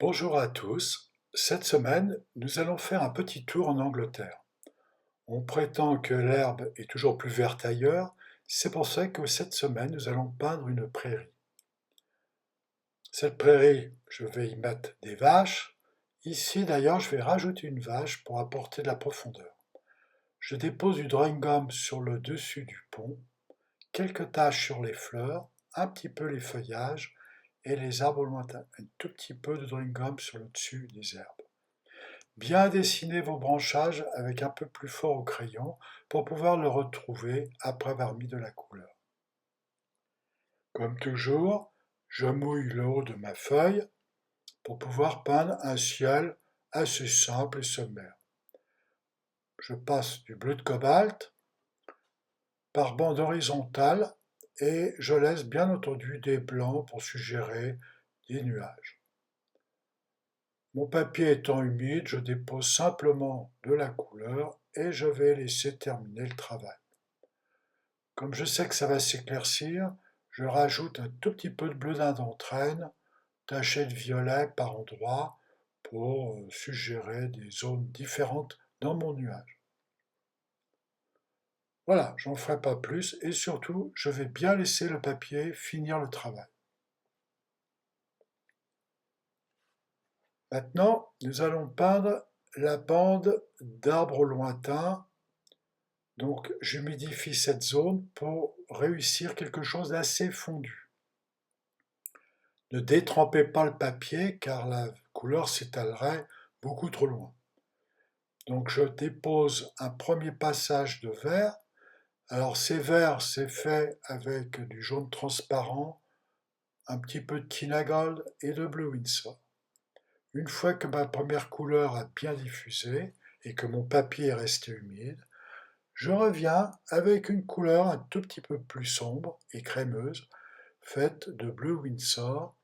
Bonjour à tous. Cette semaine, nous allons faire un petit tour en Angleterre. On prétend que l'herbe est toujours plus verte ailleurs, c'est pour ça que cette semaine, nous allons peindre une prairie. Cette prairie, je vais y mettre des vaches. Ici, d'ailleurs, je vais rajouter une vache pour apporter de la profondeur. Je dépose du drawing gum sur le dessus du pont, quelques taches sur les fleurs, un petit peu les feuillages et les arbres au lointain. Un tout petit peu de drawing gum sur le dessus des herbes. Bien dessiner vos branchages avec un peu plus fort au crayon pour pouvoir le retrouver après avoir mis de la couleur. Comme toujours, je mouille le haut de ma feuille pour pouvoir peindre un ciel assez simple et sommaire. Je passe du bleu de cobalt par bande horizontale et je laisse bien entendu des blancs pour suggérer des nuages. Mon papier étant humide, je dépose simplement de la couleur et je vais laisser terminer le travail. Comme je sais que ça va s'éclaircir, je rajoute un tout petit peu de bleu d'Inde d'entraîne, taché de violet par endroits pour suggérer des zones différentes dans mon nuage. Voilà, j'en ferai pas plus et surtout, je vais bien laisser le papier finir le travail. Maintenant, nous allons peindre la bande d'arbres lointains. Donc, j'humidifie cette zone pour réussir quelque chose d'assez fondu. Ne détrempez pas le papier car la couleur s'étalerait beaucoup trop loin. Donc, je dépose un premier passage de vert. Alors, ces verts, c'est fait avec du jaune transparent, un petit peu de Kinagold et de Blue Windsor. Une fois que ma première couleur a bien diffusé et que mon papier est resté humide, je reviens avec une couleur un tout petit peu plus sombre et crémeuse, faite de Blue Windsor,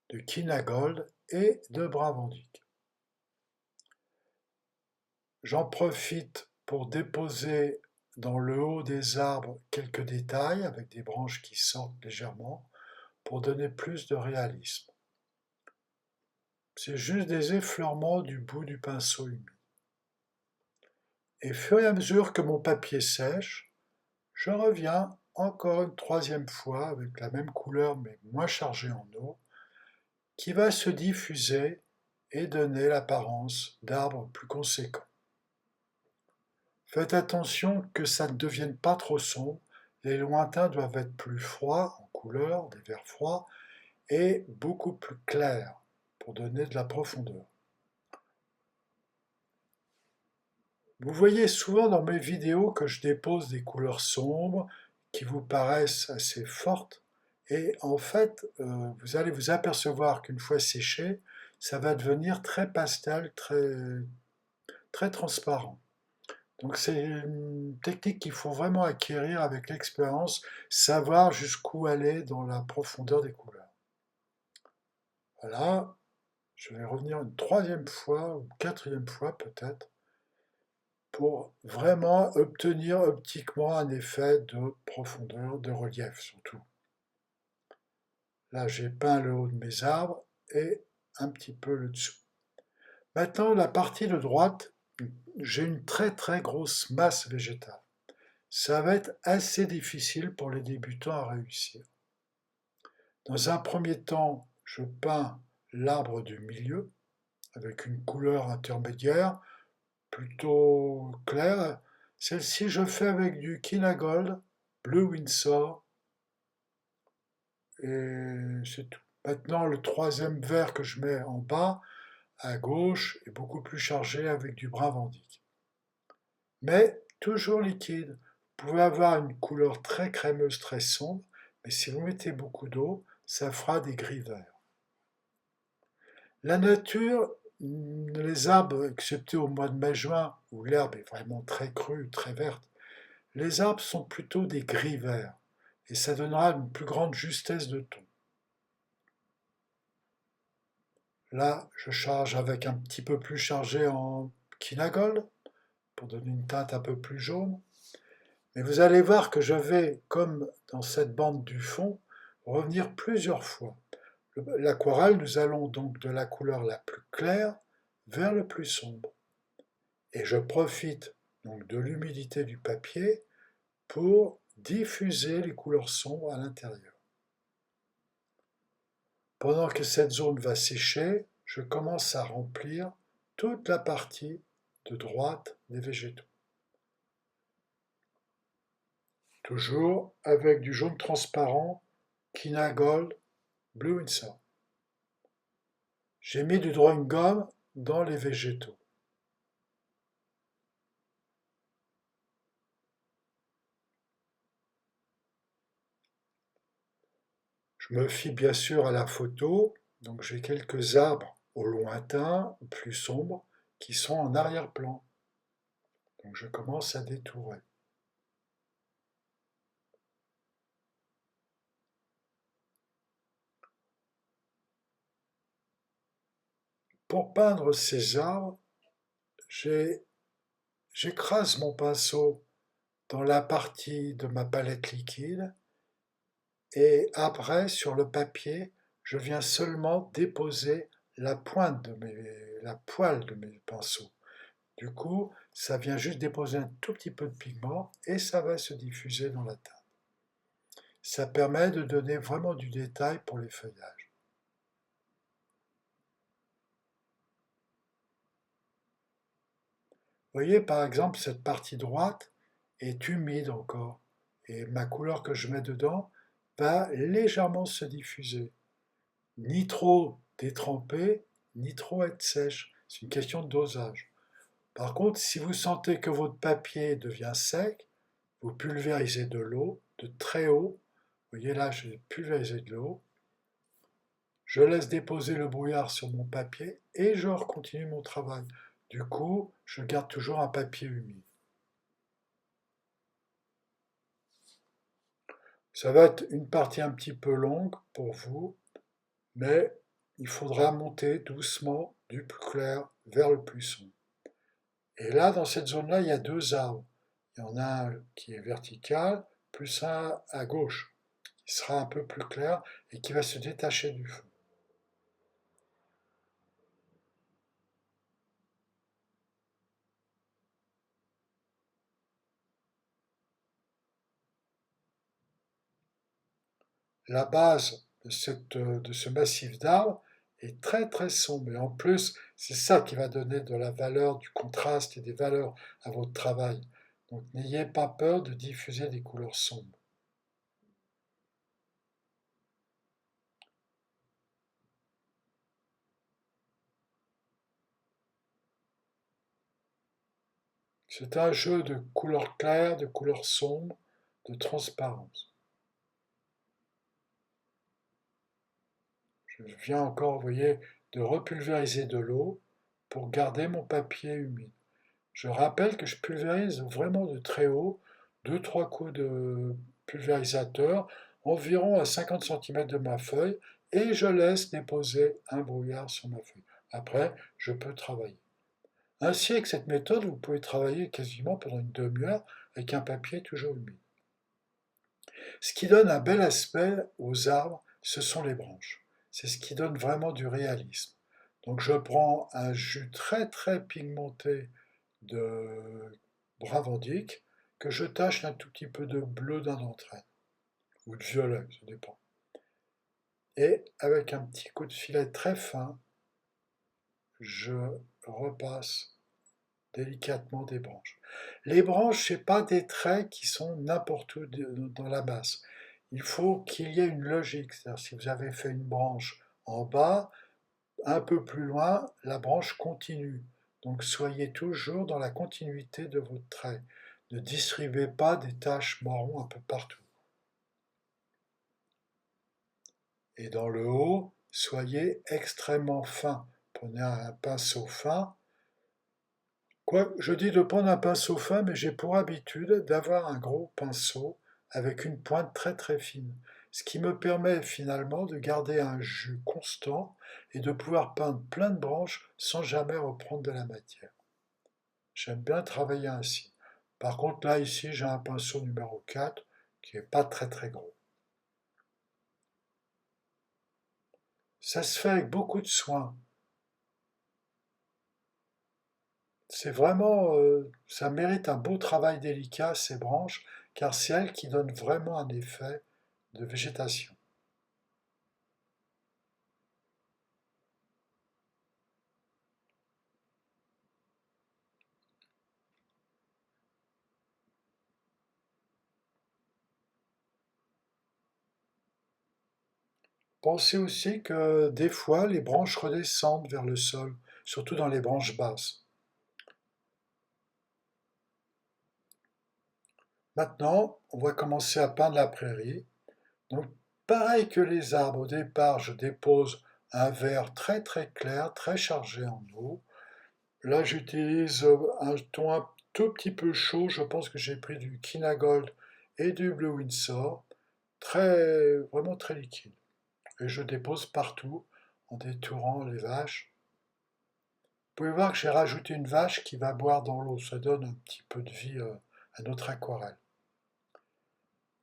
de Kinagold et de Bravandic. J'en profite pour déposer dans le haut des arbres quelques détails avec des branches qui sortent légèrement pour donner plus de réalisme. C'est juste des effleurements du bout du pinceau humide. Et au fur et à mesure que mon papier sèche, je reviens encore une troisième fois avec la même couleur mais moins chargée en eau, qui va se diffuser et donner l'apparence d'arbres plus conséquents. Faites attention que ça ne devienne pas trop sombre, les lointains doivent être plus froids en couleur, des verts froids, et beaucoup plus clairs pour donner de la profondeur. Vous voyez souvent dans mes vidéos que je dépose des couleurs sombres qui vous paraissent assez fortes, et en fait, vous allez vous apercevoir qu'une fois séché, ça va devenir très pastel, très transparent. Donc c'est une technique qu'il faut vraiment acquérir avec l'expérience, savoir jusqu'où aller dans la profondeur des couleurs. Voilà, je vais revenir une troisième fois ou quatrième fois peut-être pour vraiment obtenir optiquement un effet de profondeur, de relief surtout. Là j'ai peint le haut de mes arbres et un petit peu le dessous. Maintenant la partie de droite, j'ai une très grosse masse végétale. Ça va être assez difficile pour les débutants à réussir. Dans un premier temps, je peins l'arbre du milieu avec une couleur intermédiaire plutôt claire. Celle-ci, je fais avec du Kinagold, Blue Windsor et c'est tout. Maintenant, le troisième vert que je mets en bas, à gauche, est beaucoup plus chargé avec du brun Vandyck. Mais toujours liquide. Vous pouvez avoir une couleur très crémeuse, très sombre, mais si vous mettez beaucoup d'eau, ça fera des gris verts. La nature, les arbres, excepté au mois de mai-juin, où l'herbe est vraiment très crue, très verte, les arbres sont plutôt des gris verts, et ça donnera une plus grande justesse de ton. Là, je charge avec un petit peu plus chargé en Kinagold, pour donner une teinte un peu plus jaune. Mais vous allez voir que je vais, comme dans cette bande du fond, revenir plusieurs fois L'aquarelle, nous allons donc de la couleur la plus claire vers le plus sombre. Et je profite donc de l'humidité du papier pour diffuser les couleurs sombres à l'intérieur. Pendant que cette zone va sécher, je commence à remplir toute la partie de droite des végétaux. Toujours avec du jaune transparent Kina Gold Blue Winsor. J'ai mis du drawing gum dans les végétaux. Je me fie bien sûr à la photo, donc j'ai quelques arbres au lointain, plus sombres, qui sont en arrière-plan. Donc je commence à détourer. Pour peindre ces arbres, j'écrase mon pinceau dans la partie de ma palette liquide et après, sur le papier, je viens seulement déposer la la pointe de mes pinceaux. Du coup, ça vient juste déposer un tout petit peu de pigment et ça va se diffuser dans la teinte. Ça permet de donner vraiment du détail pour les feuillages. Vous voyez, par exemple, cette partie droite est humide encore et ma couleur que je mets dedans va légèrement se diffuser. Ni trop détrempée, ni trop être sèche. C'est une question de dosage. Par contre, si vous sentez que votre papier devient sec, vous pulvérisez de l'eau de très haut. Vous voyez là, j'ai pulvérisé de l'eau. Je laisse déposer le brouillard sur mon papier et je continue mon travail. Du coup, je garde toujours un papier humide. Ça va être une partie un petit peu longue pour vous, mais il faudra monter doucement du plus clair vers le plus sombre. Et là, dans cette zone-là, il y a deux arbres. Il y en a un qui est vertical, plus un à gauche, qui sera un peu plus clair et qui va se détacher du fond. La base de ce massif d'arbres est très très sombre. Et en plus, c'est ça qui va donner de la valeur, du contraste et des valeurs à votre travail. Donc n'ayez pas peur de diffuser des couleurs sombres. C'est un jeu de couleurs claires, de couleurs sombres, de transparence. Je viens encore, vous voyez, de repulvériser de l'eau pour garder mon papier humide. Je rappelle que je pulvérise vraiment de très haut, deux-trois coups de pulvérisateur, environ à 50 cm de ma feuille, et je laisse déposer un brouillard sur ma feuille. Après, je peux travailler. Ainsi, avec cette méthode, vous pouvez travailler quasiment pendant une demi-heure avec un papier toujours humide. Ce qui donne un bel aspect aux arbres, ce sont les branches. C'est ce qui donne vraiment du réalisme. Donc je prends un jus très très pigmenté de Bravandic que je tache d'un tout petit peu de bleu d'un d'entre elles, ou de violet, ça dépend. Et avec un petit coup de filet très fin, je repasse délicatement des branches. Les branches, ce n'est pas des traits qui sont n'importe où dans la masse. Il faut qu'il y ait une logique. C'est-à-dire, si vous avez fait une branche en bas, un peu plus loin, la branche continue. Donc soyez toujours dans la continuité de votre trait. Ne distribuez pas des taches marron un peu partout. Et dans le haut, soyez extrêmement fin. Prenez un pinceau fin. Quoi, je dis de prendre un pinceau fin, mais j'ai pour habitude d'avoir un gros pinceau avec une pointe très très fine. Ce qui me permet finalement de garder un jus constant et de pouvoir peindre plein de branches sans jamais reprendre de la matière. J'aime bien travailler ainsi. Par contre, là, ici, j'ai un pinceau numéro 4 qui n'est pas très très gros. Ça se fait avec beaucoup de soin. C'est vraiment, ça mérite un beau travail délicat, ces branches, car c'est elles qui donnent vraiment un effet de végétation. Pensez aussi que des fois, les branches redescendent vers le sol, surtout dans les branches basses. Maintenant, on va commencer à peindre la prairie. Donc, pareil que les arbres, au départ, je dépose un vert très très clair, très chargé en eau. Là, j'utilise un ton un tout petit peu chaud. Je pense que j'ai pris du Kinagold et du Blue Windsor, vraiment très liquide. Et je dépose partout en détourant les vaches. Vous pouvez voir que j'ai rajouté une vache qui va boire dans l'eau. Ça donne un petit peu de vie à notre aquarelle.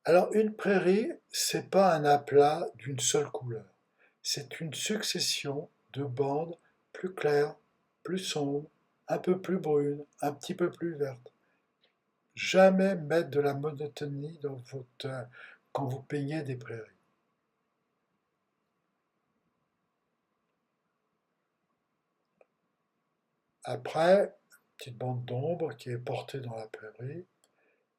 Alors, une prairie, c'est pas un aplat d'une seule couleur. C'est une succession de bandes plus claires, plus sombres, un peu plus brunes, un petit peu plus vertes. Jamais mettre de la monotonie quand vous peignez des prairies. Après, petite bande d'ombre qui est portée dans la prairie.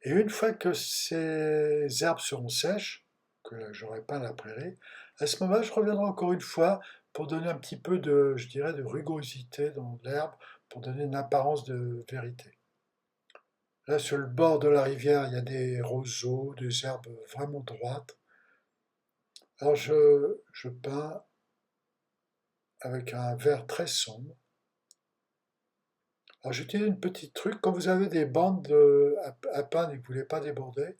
Et une fois que ces herbes seront sèches, que j'aurai peint la prairie, à ce moment-là, je reviendrai encore une fois pour donner un petit peu de, je dirais, de rugosité dans l'herbe, pour donner une apparence de vérité. Là, sur le bord de la rivière, il y a des roseaux, des herbes vraiment droites. Alors, je peins avec un vert très sombre. Alors, j'utilise une petite truc. Quand vous avez des bandes à peindre et que vous ne voulez pas déborder,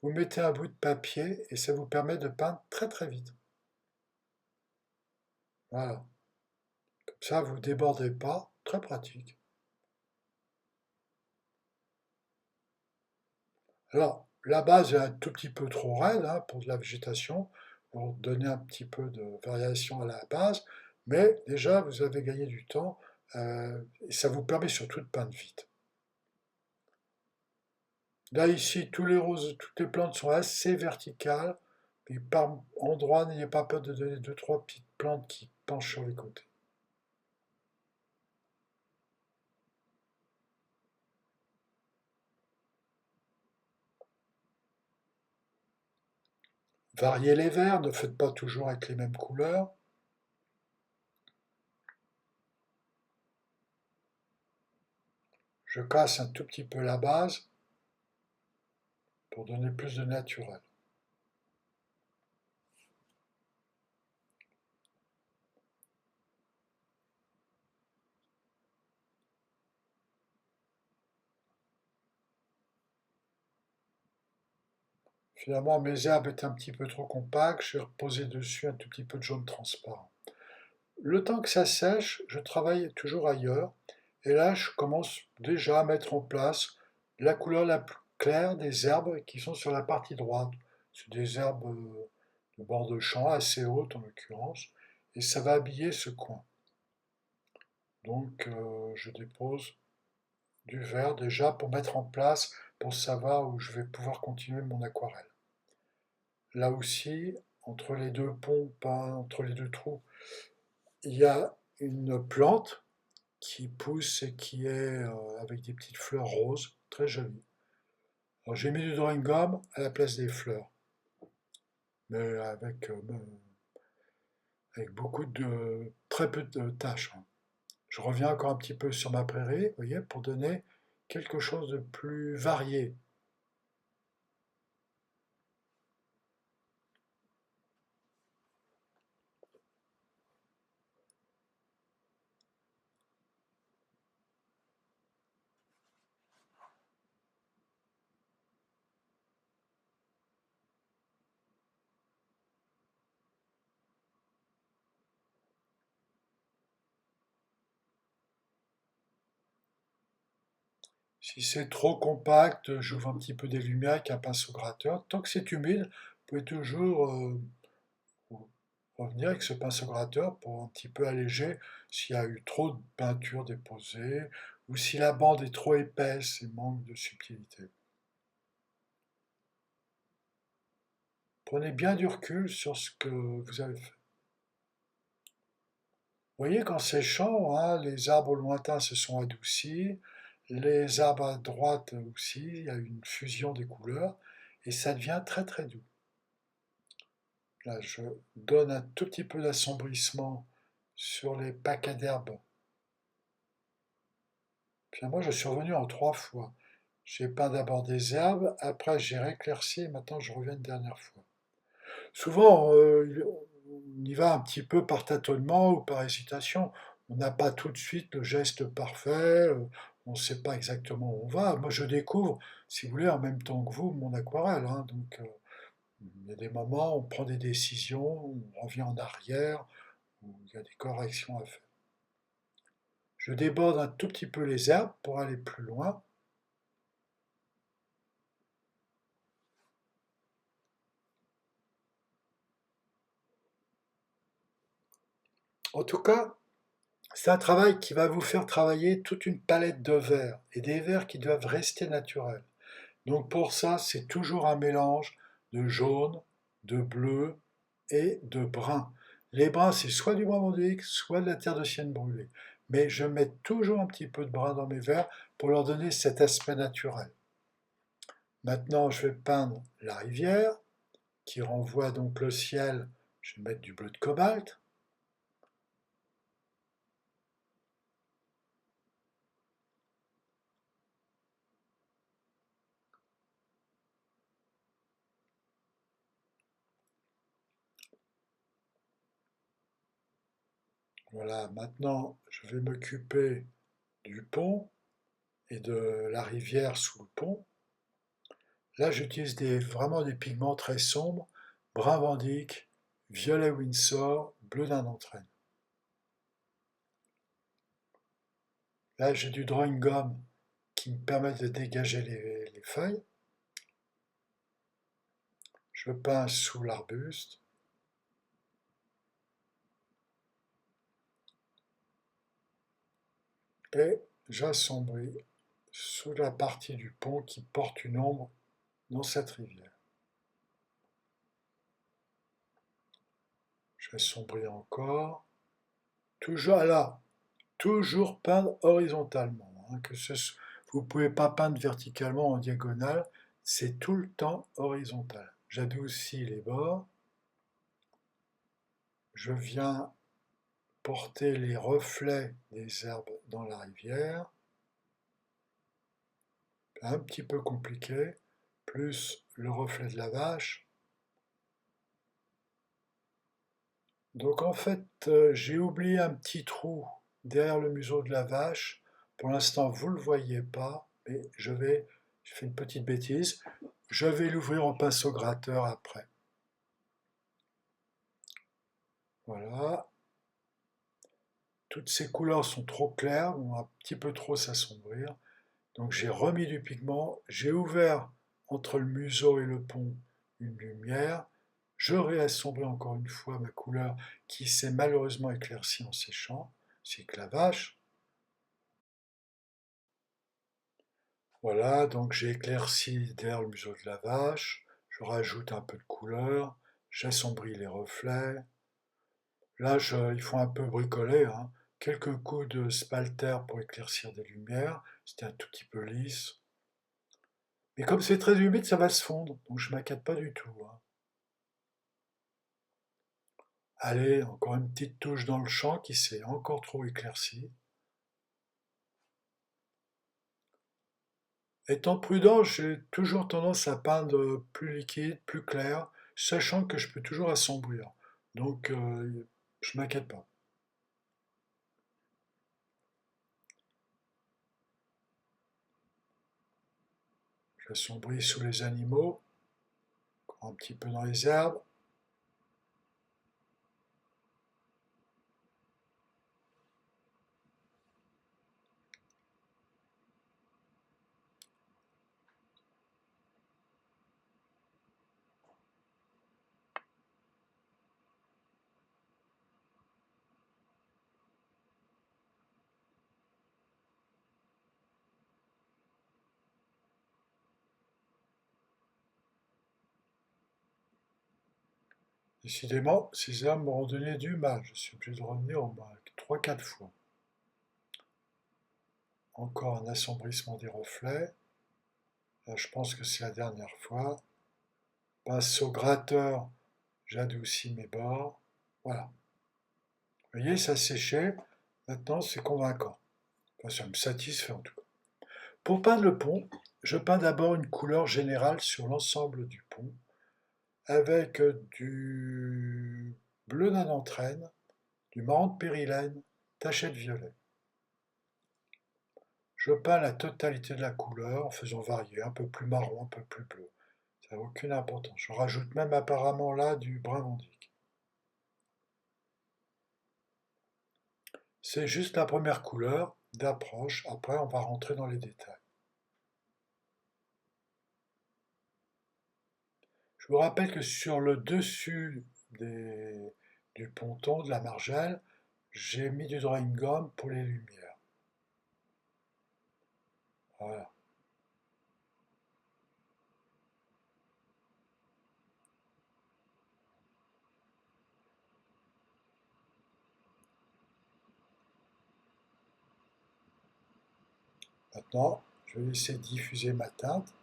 vous mettez un bout de papier et ça vous permet de peindre très très vite. Voilà. Comme ça, vous ne débordez pas. Très pratique. Alors, la base est un tout petit peu trop raide hein, pour de la végétation, pour donner un petit peu de variation à la base, mais déjà, vous avez gagné du temps et ça vous permet surtout de peindre vite. Là, ici, tous les roses, toutes les plantes sont assez verticales, mais par endroit, n'ayez pas peur de donner deux, trois petites plantes qui penchent sur les côtés. Variez les verts, ne faites pas toujours avec les mêmes couleurs. Je casse un tout petit peu la base pour donner plus de naturel. Finalement, mes herbes étaient un petit peu trop compactes, j'ai reposé dessus un tout petit peu de jaune transparent. Le temps que ça sèche, je travaille toujours ailleurs, et là, je commence déjà à mettre en place la couleur la plus claire des herbes qui sont sur la partie droite. C'est des herbes de bord de champ, assez hautes en l'occurrence, et ça va habiller ce coin. Donc, je dépose du vert déjà pour mettre en place, pour savoir où je vais pouvoir continuer mon aquarelle. Là aussi, entre les deux pompes, hein, entre les deux trous, il y a une plante qui pousse et qui est avec des petites fleurs roses, très jolies. Alors j'ai mis du drawing gum à la place des fleurs, mais avec beaucoup de très peu de tâches, hein. Je reviens encore un petit peu sur ma prairie, vous voyez, pour donner quelque chose de plus varié. Si c'est trop compact, j'ouvre un petit peu des lumières avec un pinceau gratteur. Tant que c'est humide, vous pouvez toujours revenir avec ce pinceau gratteur pour un petit peu alléger s'il y a eu trop de peinture déposée ou si la bande est trop épaisse et manque de subtilité. Prenez bien du recul sur ce que vous avez fait. Vous voyez qu'en séchant, hein, les arbres lointains se sont adoucis, les arbres à droite aussi, il y a une fusion des couleurs et ça devient très très doux. Là, je donne un tout petit peu d'assombrissement sur les paquets d'herbes. Puis moi, je suis revenu en 3 fois. J'ai peint d'abord des herbes, après j'ai rééclairci et maintenant je reviens une dernière fois. Souvent, on y va un petit peu par tâtonnement ou par hésitation. On n'a pas tout de suite le geste parfait, on ne sait pas exactement où on va. Moi, je découvre, si vous voulez, en même temps que vous, mon aquarelle, hein. Donc, il y a des moments où on prend des décisions, on revient en arrière, où il y a des corrections à faire. Je déborde un tout petit peu les herbes pour aller plus loin. En tout cas, c'est un travail qui va vous faire travailler toute une palette de verts et des verts qui doivent rester naturels. Donc pour ça, c'est toujours un mélange de jaune, de bleu et de brun. Les bruns, c'est soit du brun mordique, soit de la terre de sienne brûlée. Mais je mets toujours un petit peu de brun dans mes verres pour leur donner cet aspect naturel. Maintenant, je vais peindre la rivière qui renvoie donc le ciel. Je vais mettre du bleu de cobalt. Voilà, maintenant, je vais m'occuper du pont et de la rivière sous le pont. Là, j'utilise vraiment des pigments très sombres, brun Vandyck, violet Windsor, bleu d'Inde d'entraîne. Là, j'ai du drawing gum qui me permet de dégager les feuilles. Je peins sous l'arbuste. Et j'assombris sous la partie du pont qui porte une ombre dans cette rivière. J'assombris encore. Toujours là, toujours peindre horizontalement, hein, vous ne pouvez pas peindre verticalement en diagonale, c'est tout le temps horizontal. J'adoucis les bords, je viens porter les reflets des herbes dans la rivière, un petit peu compliqué, plus le reflet de la vache. Donc en fait, j'ai oublié un petit trou derrière le museau de la vache. Pour l'instant, vous ne le voyez pas, mais je fais une petite bêtise, je vais l'ouvrir au pinceau gratteur après. Voilà. Toutes ces couleurs sont trop claires, vont un petit peu trop s'assombrir. Donc j'ai remis du pigment, j'ai ouvert entre le museau et le pont une lumière. Je réassombris encore une fois ma couleur qui s'est malheureusement éclaircie en séchant. C'est que la vache. Voilà, donc j'ai éclairci derrière le museau de la vache. Je rajoute un peu de couleur. J'assombris les reflets. Là, il faut un peu bricoler, hein. Quelques coups de spalter pour éclaircir des lumières. C'était un tout petit peu lisse. Mais comme c'est très humide, ça va se fondre. Donc je m'inquiète pas du tout, hein. Allez, encore une petite touche dans le champ qui s'est encore trop éclairci. Étant prudent, j'ai toujours tendance à peindre plus liquide, plus clair, sachant que je peux toujours assombrir. Donc je m'inquiète pas. J'assombris sous les animaux, encore un petit peu dans les herbes. Décidément, ces armes m'auront donné du mal. Je suis obligé de revenir au moins 3-4 fois. Encore un assombrissement des reflets. Là, je pense que c'est la dernière fois. Passe au gratteur, j'adoucis mes bords. Voilà. Vous voyez, ça séchait. Maintenant, c'est convaincant. Enfin, ça me satisfait en tout cas. Pour peindre le pont, je peins d'abord une couleur générale sur l'ensemble du pont avec du bleu d'entraîne, du marron de périlène, taché de violet. Je peins la totalité de la couleur en faisant varier un peu plus marron, un peu plus bleu. Ça n'a aucune importance. Je rajoute même apparemment là du brun mondique. C'est juste la première couleur d'approche. Après, on va rentrer dans les détails. Je vous rappelle que sur le dessus du ponton, de la margelle, j'ai mis du drawing gum pour les lumières. Voilà. Maintenant, je vais laisser diffuser ma teinte.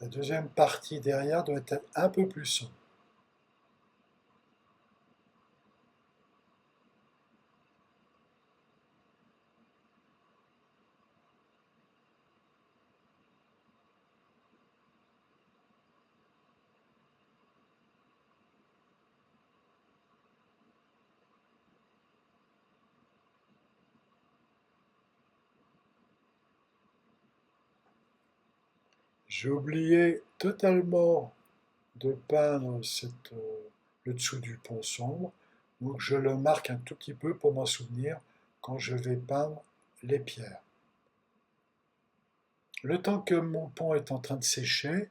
La deuxième partie derrière doit être un peu plus sombre. J'ai oublié totalement de peindre le dessous du pont sombre, donc je le marque un tout petit peu pour m'en souvenir quand je vais peindre les pierres. Le temps que mon pont est en train de sécher,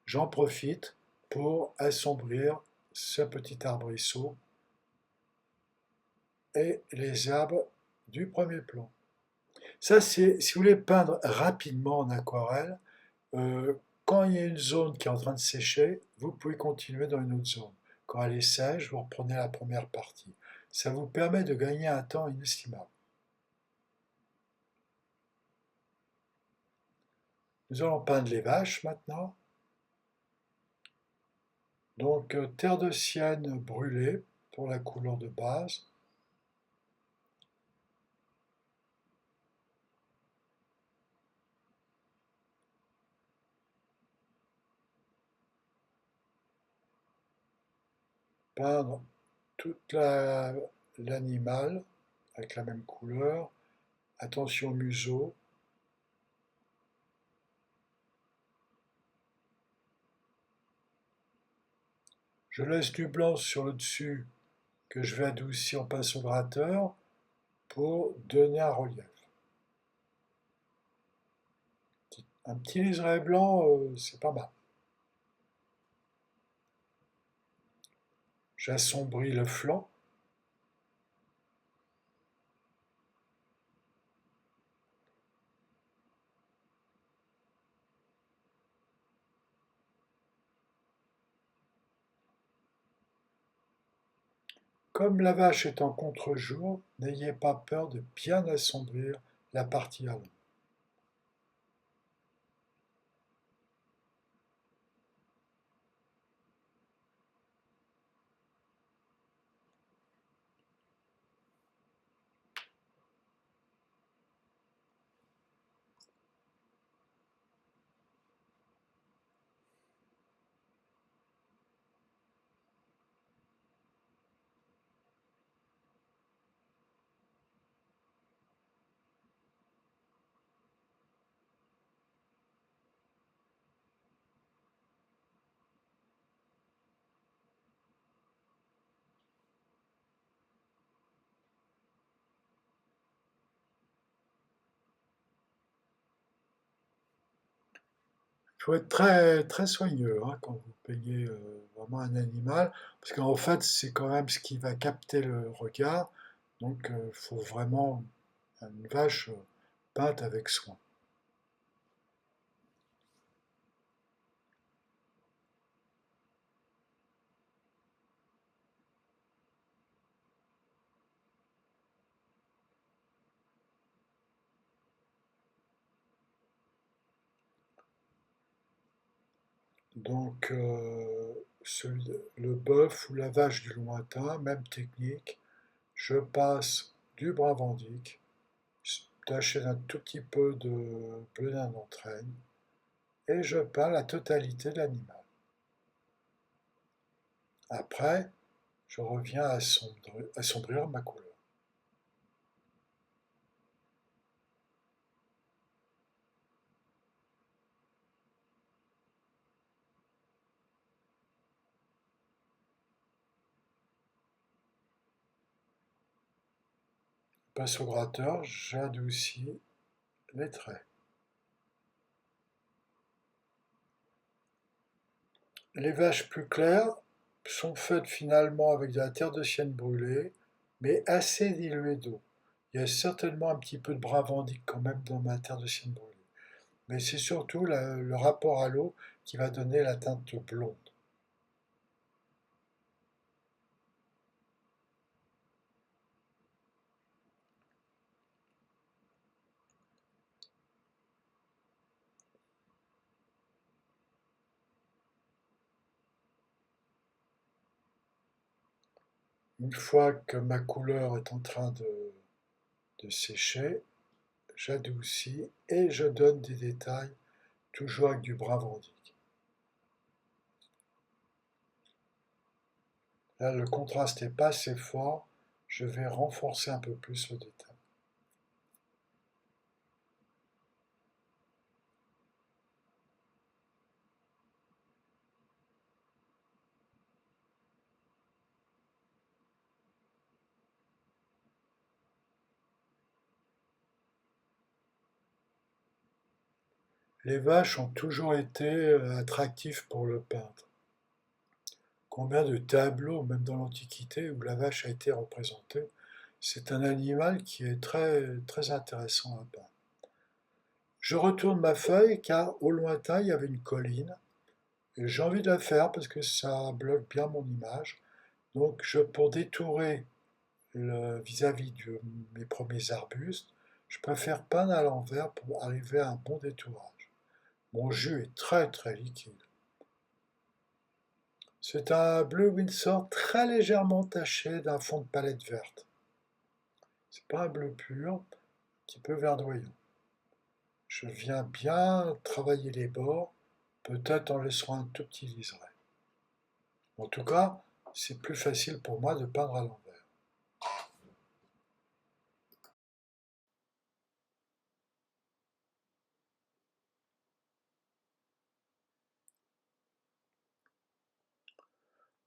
j'en profite pour assombrir ce petit arbrisseau et les arbres du premier plan. Ça, c'est si vous voulez peindre rapidement en aquarelle, euh, quand il y a une zone qui est en train de sécher, vous pouvez continuer dans une autre zone. Quand elle est sèche, vous reprenez la première partie. Ça vous permet de gagner un temps inestimable. Nous allons peindre les vaches maintenant. Donc, terre de sienne brûlée pour la couleur de base. Peindre toute l'animal avec la même couleur. Attention au museau. Je laisse du blanc sur le dessus que je vais adoucir en pinceau gratteur pour donner un relief. Un petit liseré blanc, c'est pas mal. J'assombris le flanc. Comme la vache est en contre-jour, n'ayez pas peur de bien assombrir la partie avant. Il faut être très, très soigneux hein, quand vous peignez vraiment un animal, parce qu'en fait, c'est quand même ce qui va capter le regard. Donc, il faut vraiment une vache peinte avec soin. Donc, le bœuf ou la vache du lointain, même technique, je passe du Bravandic, taché d'un tout petit peu de venin d'entraîne, et je peins la totalité de l'animal. Après, je reviens à assombrir ma couleur. Je passe au gratteur, j'adoucis les traits. Les vaches plus claires sont faites finalement avec de la terre de sienne brûlée, mais assez diluée d'eau. Il y a certainement un petit peu de bravandic quand même dans ma terre de sienne brûlée. Mais c'est surtout le rapport à l'eau qui va donner la teinte blonde. Une fois que ma couleur est en train de sécher, j'adoucis et je donne des détails, toujours avec du bravandic. Là, le contraste n'est pas assez fort, je vais renforcer un peu plus le détail. Les vaches ont toujours été attractifs pour le peintre. Combien de tableaux, même dans l'Antiquité, où la vache a été représentée, c'est un animal qui est très, très intéressant à peindre. Je retourne ma feuille car au lointain il y avait une colline et j'ai envie de la faire parce que ça bloque bien mon image. Donc pour détourer vis-à-vis de mes premiers arbustes, je préfère peindre à l'envers pour arriver à un bon détourage. Mon jus est très très liquide. C'est un bleu Windsor très légèrement taché d'un fond de palette verte. C'est pas un bleu pur, un petit peu verdoyant. Je viens bien travailler les bords, peut-être en laissant un tout petit liseré. En tout cas, c'est plus facile pour moi de peindre à l'envers.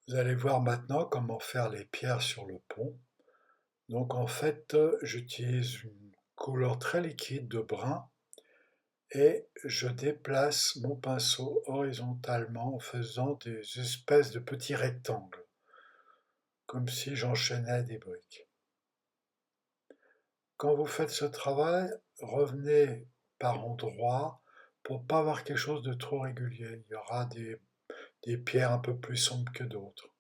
Vous allez voir maintenant comment faire les pierres sur le pont. Donc en fait, j'utilise une couleur très liquide de brun et je déplace mon pinceau horizontalement en faisant des espèces de petits rectangles, comme si j'enchaînais des briques. Quand vous faites ce travail, revenez par endroits pour pas avoir quelque chose de trop régulier. Il y aura des pierres un peu plus sombres que d'autres.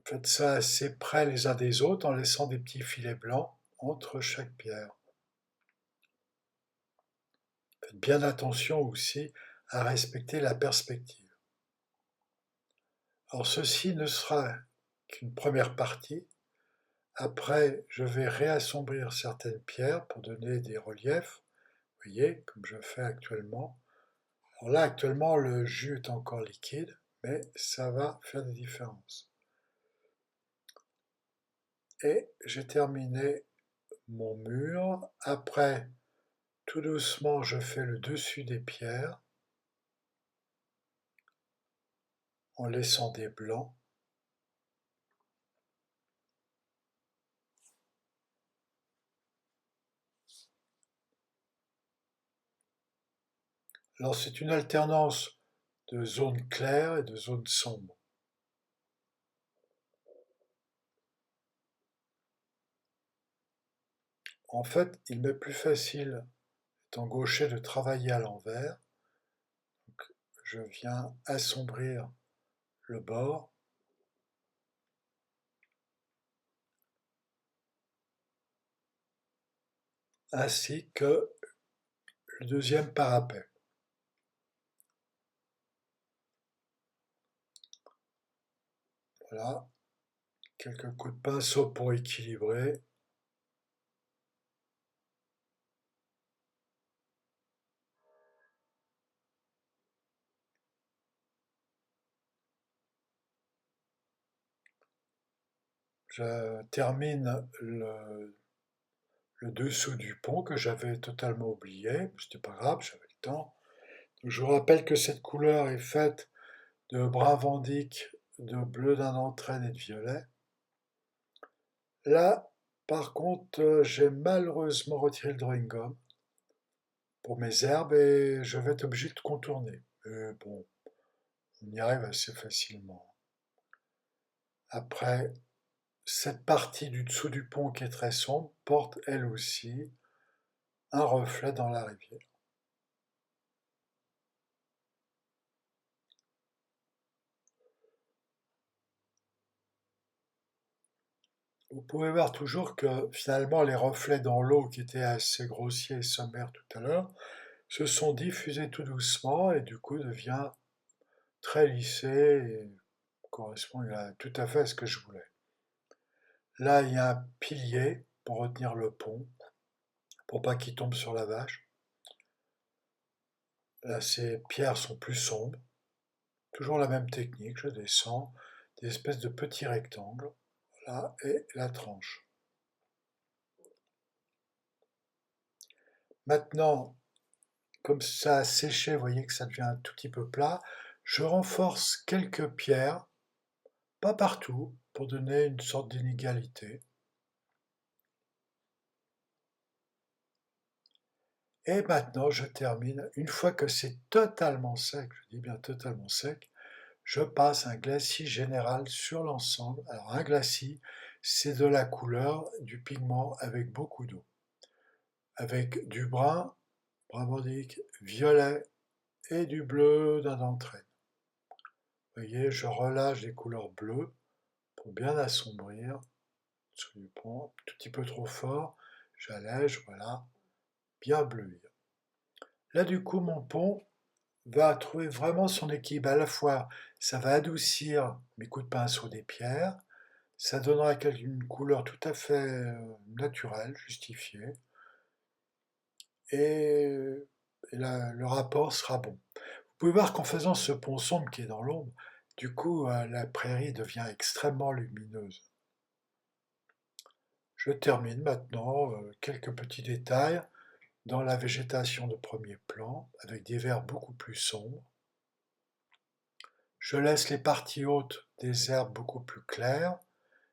Faites ça assez près les uns des autres en laissant des petits filets blancs entre chaque pierre. Faites bien attention aussi à respecter la perspective. Alors ceci ne sera qu'une première partie. Après, je vais réassombrir certaines pierres pour donner des reliefs. Vous voyez, comme je fais actuellement. Alors là, actuellement, le jus est encore liquide, mais ça va faire des différences. Et j'ai terminé mon mur. Après, tout doucement, je fais le dessus des pierres en laissant des blancs. Alors c'est une alternance de zones claires et de zones sombres. En fait, il m'est plus facile, étant gaucher, de travailler à l'envers. Donc, je viens assombrir le bord ainsi que le deuxième parapet. Voilà, quelques coups de pinceau pour équilibrer. Je termine le dessous du pont que j'avais totalement oublié. C'était pas grave, j'avais le temps. Je vous rappelle que cette couleur est faite de brun vandyck, de bleu d'un entraîne et de violet. Là, par contre, j'ai malheureusement retiré le drawing gum pour mes herbes et je vais être obligé de contourner. Mais bon, on y arrive assez facilement. Après, cette partie du dessous du pont qui est très sombre porte elle aussi un reflet dans la rivière. Vous pouvez voir toujours que finalement les reflets dans l'eau qui étaient assez grossiers et sommaires tout à l'heure se sont diffusés tout doucement et du coup devient très lissé et correspond tout à fait à ce que je voulais. Là, il y a un pilier pour retenir le pont, pour pas qu'il tombe sur la vache. Là, ces pierres sont plus sombres. Toujours la même technique, je descends des espèces de petits rectangles. Voilà, et la tranche. Maintenant, comme ça a séché, vous voyez que ça devient un tout petit peu plat, je renforce quelques pierres, pas partout, pour donner une sorte d'inégalité. Et maintenant, je termine. Une fois que c'est totalement sec, je dis bien totalement sec, je passe un glacis général sur l'ensemble. Alors un glacis, c'est de la couleur, du pigment avec beaucoup d'eau. Avec du brun, brun bandique, violet et du bleu d'un d'entraide. Vous voyez, je relâche des couleurs bleues pour bien assombrir sous du pont. Un tout petit peu trop fort, j'allège, voilà, bien bleu. Là, du coup, mon pont va trouver vraiment son équilibre. À la fois, ça va adoucir mes coups de pinceau des pierres, ça donnera une couleur tout à fait naturelle, justifiée, et, le rapport sera bon. Vous pouvez voir qu'en faisant ce pont sombre qui est dans l'ombre, du coup, la prairie devient extrêmement lumineuse. Je termine maintenant quelques petits détails dans la végétation de premier plan, avec des verts beaucoup plus sombres. Je laisse les parties hautes des herbes beaucoup plus claires.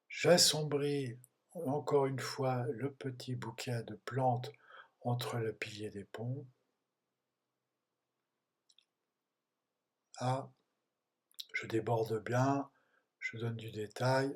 J'assombris encore une fois le petit bouquet de plantes entre le pilier des ponts. Ah, je déborde bien, je donne du détail.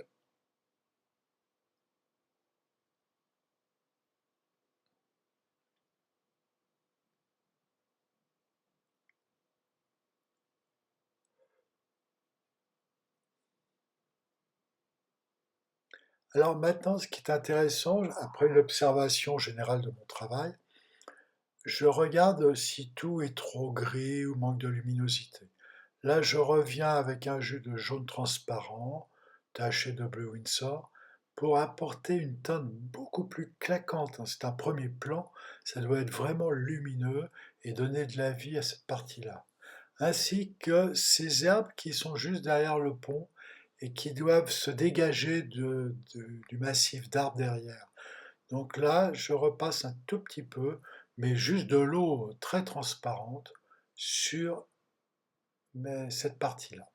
Alors maintenant, ce qui est intéressant, après l'observation générale de mon travail, je regarde si tout est trop gris ou manque de luminosité. Là, je reviens avec un jus de jaune transparent, taché de bleu Windsor, pour apporter une teinte beaucoup plus claquante, hein. C'est un premier plan, ça doit être vraiment lumineux et donner de la vie à cette partie-là. Ainsi que ces herbes qui sont juste derrière le pont et qui doivent se dégager du massif d'arbres derrière. Donc là, je repasse un tout petit peu, mais juste de l'eau très transparente sur cette partie-là.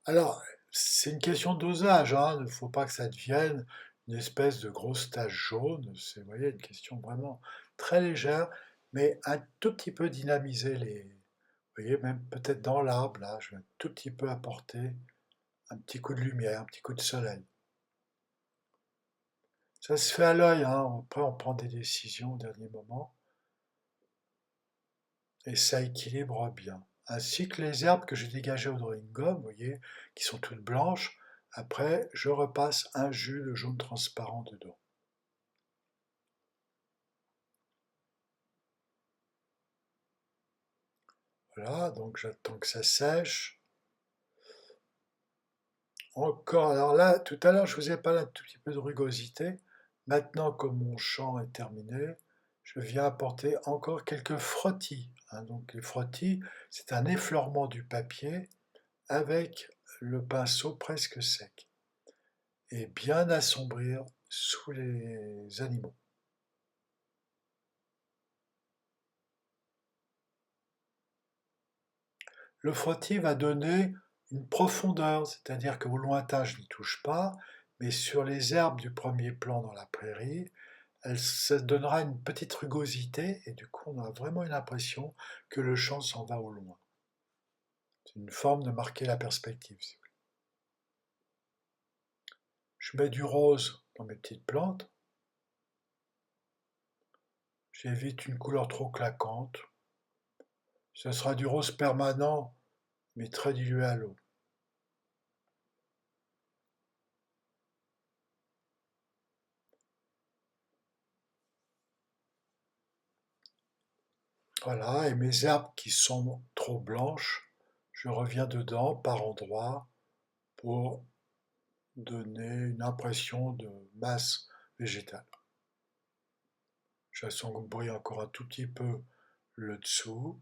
Alors, c'est une question de dosage, hein. Il ne faut pas que ça devienne une espèce de grosse tache jaune. C'est, vous voyez, une question vraiment très légère, mais un tout petit peu dynamiser les. Vous voyez, même peut-être dans l'arbre, là, je vais un tout petit peu apporter un petit coup de lumière, un petit coup de soleil. Ça se fait à l'œil, hein. Après, on prend des décisions au dernier moment et ça équilibre bien. Ainsi que les herbes que j'ai dégagées au drawing gum, vous voyez, qui sont toutes blanches, Après, je repasse un jus de jaune transparent dedans. Voilà, donc j'attends que ça sèche. Encore, alors là, tout à l'heure, je vous ai parlé un tout petit peu de rugosité. Maintenant que mon champ est terminé, je viens apporter encore quelques frottis, hein. Donc les frottis, c'est un effleurement du papier avec le pinceau presque sec et bien assombrir sous les animaux. Le frottis va donner une profondeur, c'est-à-dire qu'au lointain, je n'y touche pas, mais sur les herbes du premier plan dans la prairie, ça donnera une petite rugosité et du coup, on a vraiment une impression que le champ s'en va au loin. C'est une forme de marquer la perspective. Je mets du rose dans mes petites plantes. J'évite une couleur trop claquante. Ce sera du rose permanent, mais très dilué à l'eau. Voilà, et mes herbes qui sont trop blanches, je reviens dedans par endroits pour donner une impression de masse végétale. J'assombris encore un tout petit peu le dessous.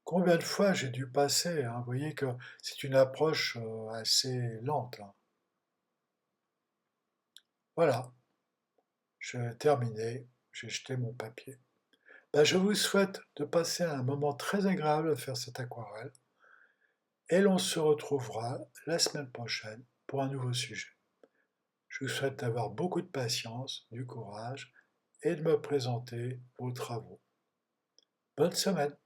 Combien de fois j'ai dû passer, hein? Vous voyez que c'est une approche assez lente, hein. Voilà, j'ai terminé, j'ai jeté mon papier. Ben, je vous souhaite de passer un moment très agréable à faire cette aquarelle et l'on se retrouvera la semaine prochaine pour un nouveau sujet. Je vous souhaite d'avoir beaucoup de patience, du courage et de me présenter vos travaux. Bonne semaine!